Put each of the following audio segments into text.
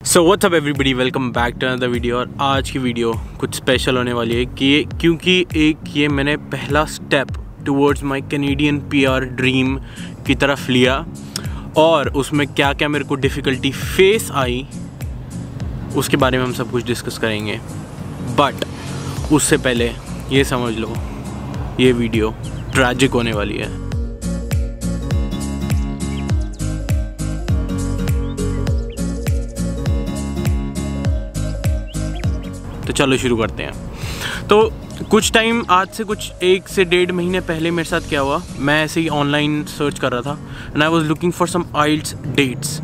So what's up everybody, welcome back to another video. और आज की वीडियो कुछ स्पेशल होने वाली है क्योंकि ये मैंने पहला step towards my Canadian PR dream की तरफ लिया और उसमें क्या क्या मेरे को डिफ़िकल्टी फेस आई उसके बारे में हम सब कुछ डिस्कस करेंगे। बट उससे पहले ये समझ लो, ये वीडियो ट्रैजिक होने वाली है। तो चलो शुरू करते हैं। तो कुछ टाइम, आज से कुछ 1 से 1.5 महीने पहले मेरे साथ क्या हुआ, मैं ऐसे ही ऑनलाइन सर्च कर रहा था and I was looking for some IELTS dates.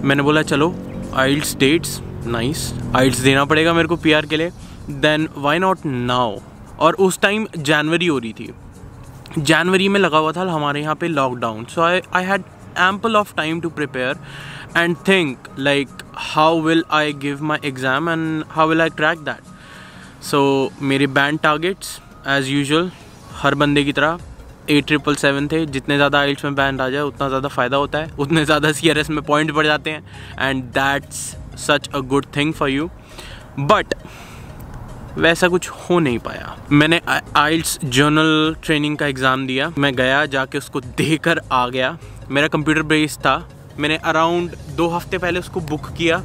मैंने बोला चलो आइल्स डेट्स, नाइस, आइल्स देना पड़ेगा मेरे को पीआर के लिए, देन व्हाई नॉट नाउ। और उस टाइम जनवरी हो रही थी, जनवरी में लगा हुआ था हमारे यहाँ पे lockdown. So I had ample of time to prepare and think like how will I give my exam and how will I crack that. So मेरे बैंड टारगेट्स as usual हर बंदे की तरह 8777 थे। जितने ज़्यादा आइल्स में बैंड आ जाए उतना ज़्यादा फ़ायदा होता है, उतने ज़्यादा CRS में पॉइंट बढ़ जाते हैं and that's such a good thing for you. But वैसा कुछ हो नहीं पाया। मैंने आइल्स जर्नल ट्रेनिंग का एग्ज़ाम दिया, मैं गया, जाके उसको देकर आ गया। मेरा कंप्यूटर बेस्ड था, मैंने अराउंड 2 हफ्ते पहले उसको बुक किया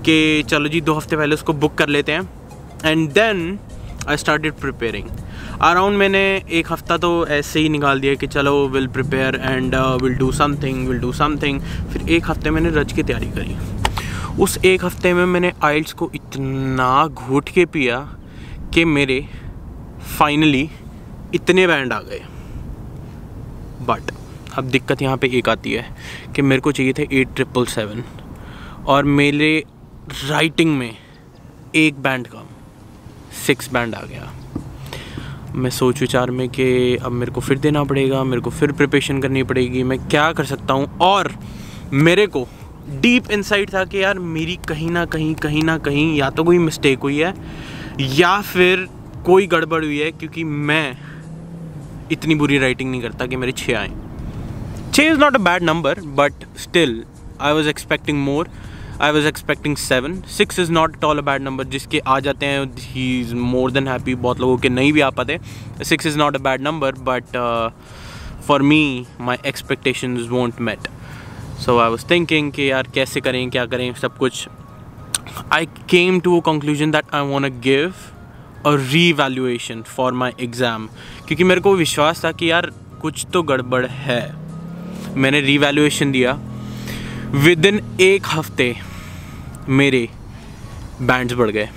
कि चलो जी 2 हफ्ते पहले उसको बुक कर लेते हैं and then I started preparing. Around मैंने 1 हफ्ता तो ऐसे ही निकाल दिया कि चलो will prepare and will do something. फिर 1 हफ्ते मैंने रच के तैयारी करी। उस 1 हफ्ते में मैंने आइल्स को इतना घूट के पिया कि मेरे फाइनली इतने बैंड आ गए। बट अब दिक्कत यहाँ पे एक आती है कि मेरे को चाहिए थे 8777 और मेरे राइटिंग में 1 बैंड कम, 6 बैंड आ गया। मैं सोच विचार में कि अब मेरे को फिर देना पड़ेगा, मेरे को फिर प्रिपरेशन करनी पड़ेगी, मैं क्या कर सकता हूँ। और मेरे को डीप इनसाइट था कि यार मेरी कहीं ना कहीं या तो कोई मिस्टेक हुई है या फिर कोई गड़बड़ हुई है, क्योंकि मैं इतनी बुरी राइटिंग नहीं करता कि मेरे 6 आए। 6 is not a bad number, but still I was expecting more. I was expecting 7. 6 is not at all a bad number. जिसके आ जाते हैं he is more than happy. बहुत लोगों के नहीं भी आ पाते। 6 is not a bad number, but for me my expectations weren't met. So I was thinking कि यार कैसे करें, क्या करें, सब कुछ। I came to a conclusion that I want to give a re-evaluation for my exam, क्योंकि मेरे को विश्वास था कि यार कुछ तो गड़बड़ है। मैंने रीवैल्यूएशन दिया, विद इन 1 हफ्ते मेरे बैंड्स बढ़ गए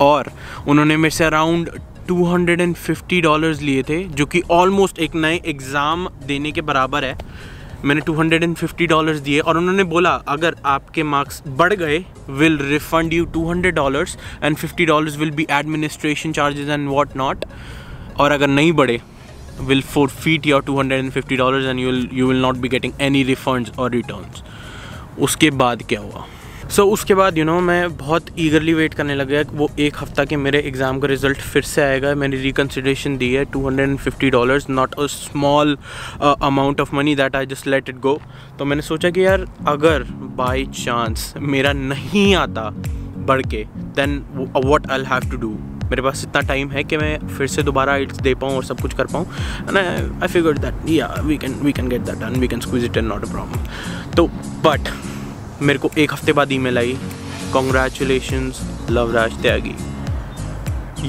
और उन्होंने मेरे से अराउंड $250 लिए थे, जो कि ऑलमोस्ट एक नए एग्ज़ाम देने के बराबर है। मैंने $250 दिए और उन्होंने बोला अगर आपके मार्क्स बढ़ गए will refund you $200 and $50 will be administration charges and what not, और अगर नहीं बढ़े will forfeit your $250 and you will not be getting any refunds or returns. उसके बाद क्या हुआ? उसके बाद मैं बहुत ईगरली वेट करने लग गया। वो 1 हफ्ता के मेरे एग्ज़ाम का रिज़ल्ट फिर से आएगा। मैंने रिकन्सिडरेशन दी है $250, not a small amount of money that I just let it go. तो मैंने सोचा कि यार अगर बाई चांस मेरा नहीं आता बढ़ के, then what I have to do. मेरे पास इतना टाइम है कि मैं फिर से दोबारा आइल्स दे पाऊँ और सब कुछ कर पाऊँ। And I figured that yeah we can get that done, we can squeeze it, not a problem. तो बट मेरे को 1 हफ्ते बाद ईमेल आई, congratulations Lovraj Tyagi,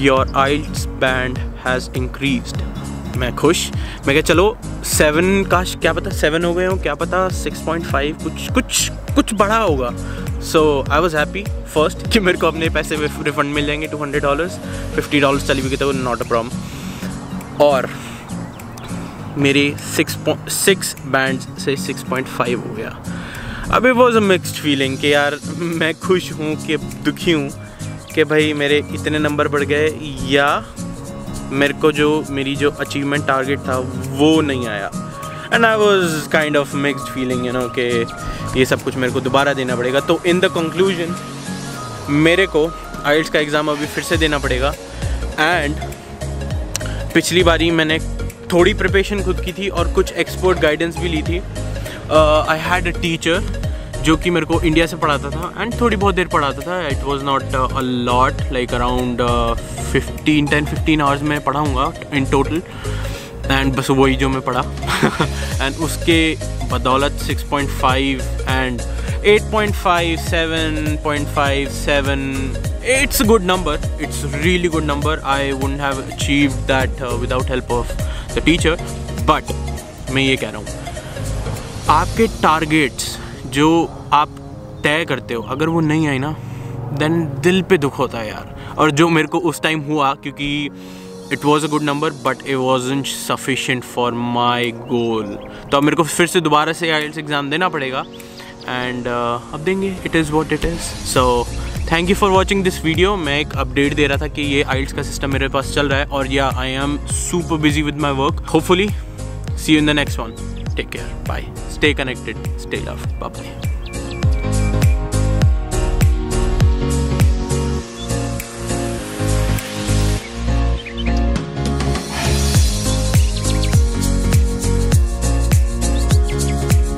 your IELTS band has increased. मैं खुश, मैं क्या चलो 7 का क्या पता 7 हो गए हो, क्या पता 6.5 कुछ बड़ा होगा। सो आई वॉज हैप्पी फर्स्ट कि मेरे को अपने पैसे रिफंड मिल जाएंगे $200, $50 चली भी गए तो नॉट अ प्रॉब्लम। और मेरे 6 बैंड से 6.5 हो गया। अब it was a mixed feeling कि यार मैं खुश हूँ कि दुखी हूँ कि भाई मेरे इतने नंबर बढ़ गए, या मेरे को मेरी जो अचीवमेंट टारगेट था वो नहीं आया। And I was kind of mixed feeling कि ये सब कुछ मेरे को दोबारा देना पड़ेगा। तो इन द कंक्लूजन मेरे को आइल्स का एग्ज़ाम अभी फिर से देना पड़ेगा। एंड पिछली बारी मैंने थोड़ी प्रिपरेशन खुद की थी और कुछ एक्सपर्ट गाइडेंस भी ली थी। आई हैड अ टीचर जो कि मेरे को इंडिया से पढ़ाता था एंड थोड़ी बहुत देर पढ़ाता था. It was not a lot, like around 10-15 hours मैं पढ़ाऊँगा इन टोटल, एंड बस वही जो मैं पढ़ा. एंड उसके बदौलत 6.5 and 8.5, 7.57, it's a good number. It's a really good number. I wouldn't have achieved that without help of the teacher. But मैं ये कह रहा हूँ, आपके टारगेट्स जो आप तय करते हो, अगर वो नहीं आई ना, देन दिल पे दुख होता है यार. और जो मेरे को उस टाइम हुआ, क्योंकि it was a good number but it wasn't sufficient for my goal. तो अब मेरे को फिर से दोबारा से IELTS एग्ज़ाम देना पड़ेगा एंड अब देंगे. It is what it is. So thank you for watching this video. मैं एक अपडेट दे रहा था कि ये IELTS का सिस्टम मेरे पास चल रहा है, और yeah I am super busy with my work. Hopefully see you in the next one. Take care. Bye. Stay connected. Stay love. Bye bye.